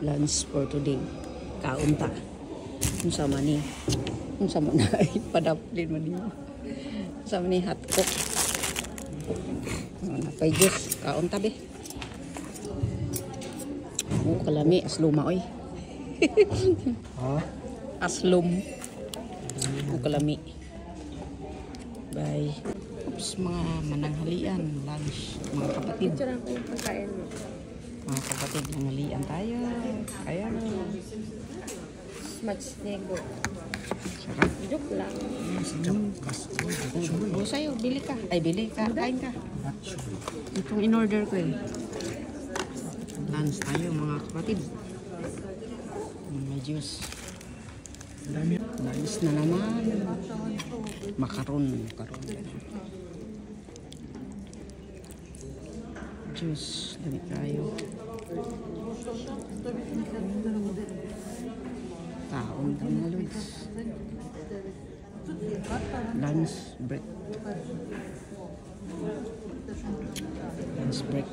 lunch for today. Kaunta. Unsa man ni? Unsa man na padaplin man niyo. Unsa man ni hot cook. Napay juice. Kaunta be. Kalami asluma oy. Ha? Aslum. Kalami. Bye. Oops, mga mananghalian, lunch, mga kapatid. Picture ang pagkain mo. Mga kapatid, nanghalian tayo. Kaya na. Smudge nego. Sarap. Joke lang. O sa'yo, bili ka. Ay, bili ka. Kain ka. Itong in-order ko eh. Lunch tayo, mga kapatid. May juice. Lunch na naman. Makaron. Juice. Dami tayo. Taon ka na, Lods. Lunch break. Lunch break.